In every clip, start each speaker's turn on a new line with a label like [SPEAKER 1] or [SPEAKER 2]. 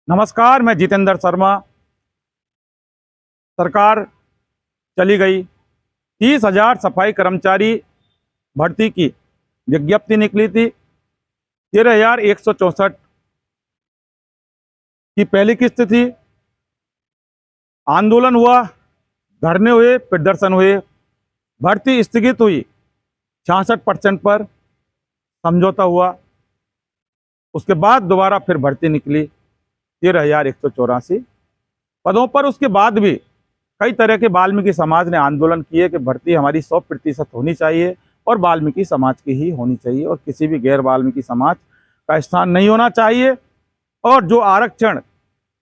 [SPEAKER 1] नमस्कार, मैं जितेंद्र शर्मा। सरकार चली गई। 30,000 सफाई कर्मचारी भर्ती की विज्ञप्ति निकली थी। 13,164 की पहली किस्त थी। आंदोलन हुआ, धरने हुए, प्रदर्शन हुए, भर्ती स्थगित हुई। 66% पर समझौता हुआ। उसके बाद दोबारा फिर भर्ती निकली 13,184 पदों पर। उसके बाद भी कई तरह के वाल्मीकि समाज ने आंदोलन किए कि भर्ती हमारी 100% होनी चाहिए और वाल्मीकि समाज की ही होनी चाहिए और किसी भी गैर वाल्मीकि समाज का स्थान नहीं होना चाहिए, और जो आरक्षण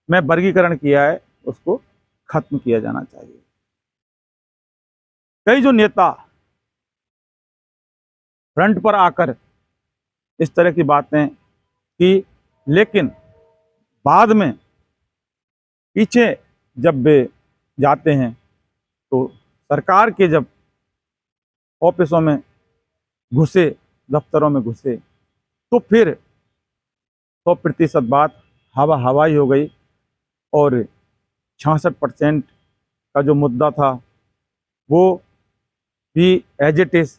[SPEAKER 1] में वर्गीकरण किया है उसको खत्म किया जाना चाहिए। कई जो नेता फ्रंट पर आकर इस तरह की बातें की, लेकिन बाद में पीछे जब वे जाते हैं तो सरकार के जब ऑफिसों में घुसे, दफ्तरों में घुसे, तो फिर 100% बात हवाई हो गई और 66% का जो मुद्दा था वो भी एज इट इज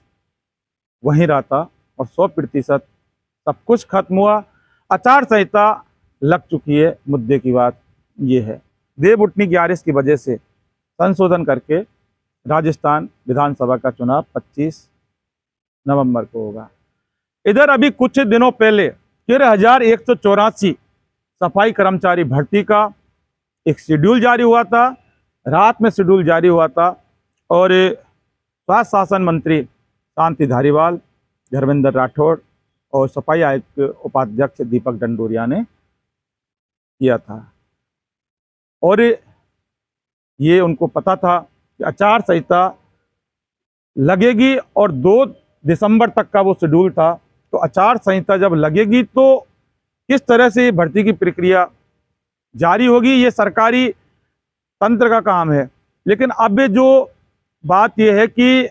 [SPEAKER 1] वहीं रहा था और 100% सब कुछ खत्म हुआ। आचार संहिता लग चुकी है। मुद्दे की बात यह है, देव उठनी 11 की वजह से संशोधन करके राजस्थान विधानसभा का चुनाव 25 नवंबर को होगा। इधर अभी कुछ दिनों पहले 13,184 सफाई कर्मचारी भर्ती का एक शेड्यूल जारी हुआ था। रात में शेड्यूल जारी हुआ था और स्वास्थ्य शासन मंत्री शांति धारीवाल, धर्मेंद्र राठौड़ और सफाई आयुक्त उपाध्यक्ष दीपक डंडोरिया ने किया था। और ये उनको पता था कि आचार संहिता लगेगी और 2 दिसंबर तक का वो शेड्यूल था। तो आचार संहिता जब लगेगी तो किस तरह से भर्ती की प्रक्रिया जारी होगी, ये सरकारी तंत्र का काम है। लेकिन अब जो बात यह है कि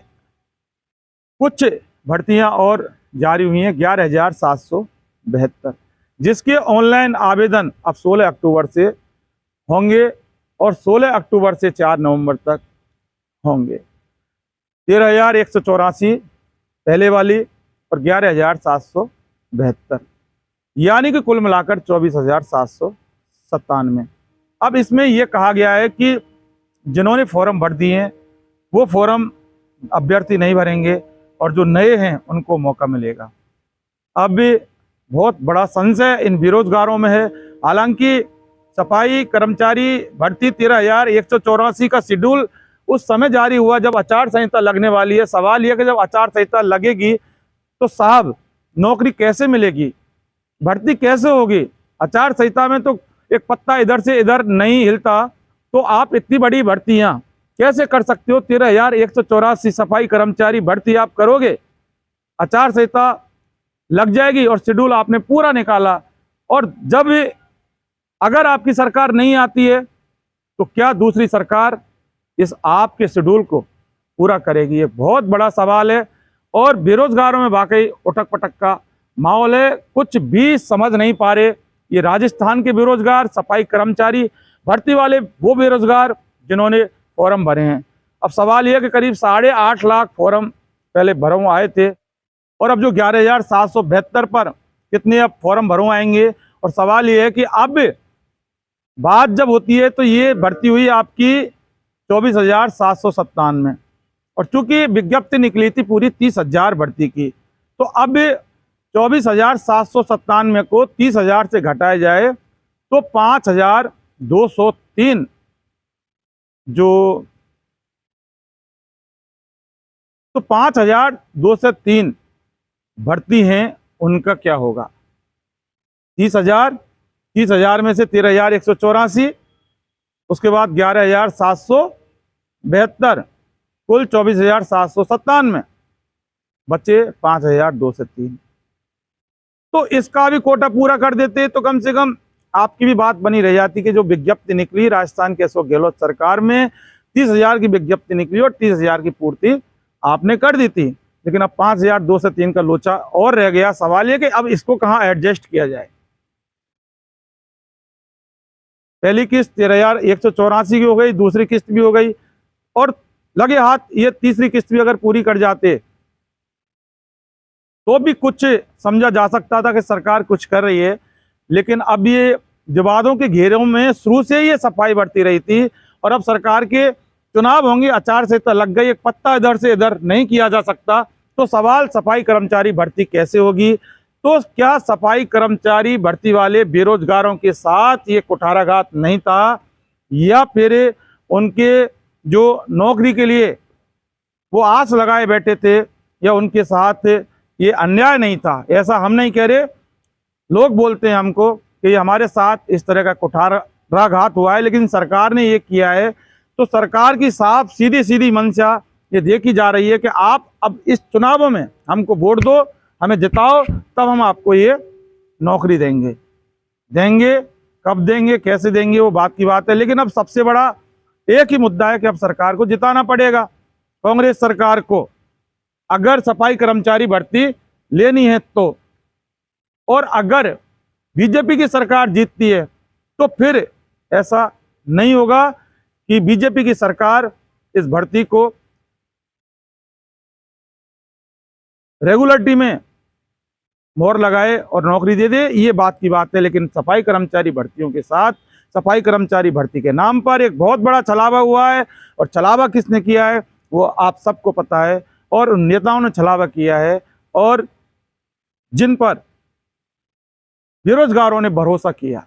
[SPEAKER 1] कुछ भर्तियां और जारी हुई हैं, 11,772, जिसके ऑनलाइन आवेदन अब 16 अक्टूबर से होंगे और 16 अक्टूबर से 4 नवंबर तक होंगे। 13,184 पहले वाली और 11,772, यानी कि कुल मिलाकर 24,797। अब इसमें यह कहा गया है कि जिन्होंने फॉर्म भर दिए हैं वो फॉर्म अभ्यर्थी नहीं भरेंगे और जो नए हैं उनको मौका मिलेगा। अब बहुत बड़ा संशय इन बेरोजगारों में है। हालांकि सफाई कर्मचारी भर्ती 13,184 का शेड्यूल उस समय जारी हुआ जब आचार संहिता लगने वाली है। सवाल यह कि जब आचार संहिता लगेगी तो साहब नौकरी कैसे मिलेगी, भर्ती कैसे होगी? आचार संहिता में तो एक पत्ता इधर से इधर नहीं हिलता, तो आप इतनी बड़ी भर्तियां कैसे कर सकते हो? 13,184 सफाई कर्मचारी भर्ती आप करोगे, आचार संहिता लग जाएगी और शेड्यूल आपने पूरा निकाला, और जब अगर आपकी सरकार नहीं आती है तो क्या दूसरी सरकार इस आपके शेड्यूल को पूरा करेगी? ये बहुत बड़ा सवाल है और बेरोजगारों में वाकई उठक पटक का माहौल है। कुछ भी समझ नहीं पा रहे। ये राजस्थान के बेरोजगार, सफाई कर्मचारी भर्ती वाले वो बेरोजगार जिन्होंने फॉर्म भरे हैं। अब सवाल यह कि करीब 8.5 लाख फॉर्म पहले भरों आए थे और अब जो 11,772 पर कितने अब फॉर्म भरों आएंगे। और सवाल यह है कि अब बात जब होती है तो ये भर्ती हुई आपकी 24,797 और चूंकि विज्ञप्ति निकली थी पूरी 30,000 भर्ती की, तो अब 24,797 को 30,000 से घटाया जाए तो 5,203 जो 5,203 भर्ती हैं उनका क्या होगा? 30,000 में से 13,184, उसके बाद 11,772, कुल 24,797, बचे 5,203। तो इसका भी कोटा पूरा कर देते तो कम से कम आपकी भी बात बनी रह जाती कि जो विज्ञप्ति निकली राजस्थान के अशोक गहलोत सरकार में 30,000 की विज्ञप्ति निकली और 30,000 की पूर्ति आपने कर दी थी। लेकिन अब 5,203 का लोचा और रह गया। सवाल ये कि अब इसको कहाँ एडजस्ट किया जाए। पहली किस्त 13,184 की हो गई, दूसरी किस्त भी हो गई, और लगे हाथ ये तीसरी किस्त भी अगर पूरी कर जाते तो भी कुछ समझा जा सकता था कि सरकार कुछ कर रही है। लेकिन अब ये विवादों के घेरों में शुरू से ही ये सफाई बढ़ती रही थी, और अब सरकार के चुनाव होंगे, आचार संहिता लग गई, एक पत्ता इधर से इधर नहीं किया जा सकता। तो सवाल सफाई कर्मचारी भर्ती कैसे होगी? तो क्या सफाई कर्मचारी भर्ती वाले बेरोजगारों के साथ ये कुठाराघात नहीं था, या फिर उनके जो नौकरी के लिए वो आस लगाए बैठे थे, या उनके साथ ये अन्याय नहीं था? ऐसा हम नहीं कह रहे, लोग बोलते हैं हमको कि हमारे साथ इस तरह का कुठाराघात हुआ है, लेकिन सरकार ने ये किया है। तो सरकार की साफ सीधी सीधी मंशा ये देखी जा रही है कि आप अब इस चुनावों में हमको वोट दो, हमें जिताओ, तब हम आपको ये नौकरी देंगे। कब देंगे, कैसे देंगे, वो बात की बात है। लेकिन अब सबसे बड़ा एक ही मुद्दा है कि अब सरकार को जिताना पड़ेगा। कांग्रेस सरकार को अगर सफाई कर्मचारी भर्ती लेनी है तो, और अगर बीजेपी की सरकार जीतती है तो फिर ऐसा नहीं होगा कि बीजेपी की सरकार इस भर्ती को रेगुलरिटी में मोहर लगाए और नौकरी दे दे, ये बात की बात है। लेकिन सफाई कर्मचारी भर्तियों के साथ सफाई कर्मचारी भर्ती के नाम पर एक बहुत बड़ा छलावा हुआ है, और छलावा किसने किया है वो आप सबको पता है, और उन नेताओं ने छलावा किया है, और जिन पर बेरोजगारों ने भरोसा किया।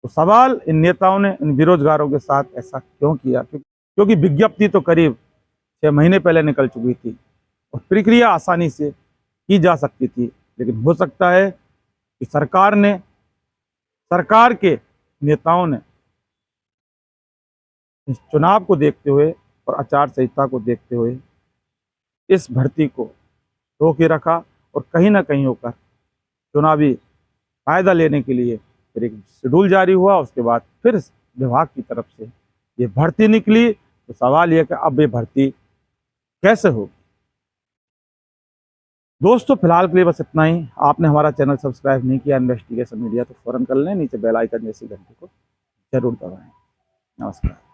[SPEAKER 1] तो सवाल इन नेताओं ने इन बेरोजगारों के साथ ऐसा क्यों किया? क्योंकि विज्ञप्ति तो करीब 6 महीने पहले निकल चुकी थी और प्रक्रिया आसानी से की जा सकती थी। लेकिन हो सकता है कि सरकार के नेताओं ने इस चुनाव को देखते हुए और आचार संहिता को देखते हुए इस भर्ती को रोके रखा, और कहीं ना कहीं होकर चुनावी फायदा लेने के लिए फिर एक शेड्यूल जारी हुआ। उसके बाद फिर विभाग की तरफ से ये भर्ती निकली। तो सवाल यह कि अब ये भर्ती कैसे होगी? दोस्तों फिलहाल के लिए बस इतना ही। आपने हमारा चैनल सब्सक्राइब नहीं किया इन्वेस्टिगेशन मीडिया तो फौरन कर लें, नीचे बेल आइकन जैसी घंटी को जरूर दबाएं। नमस्कार।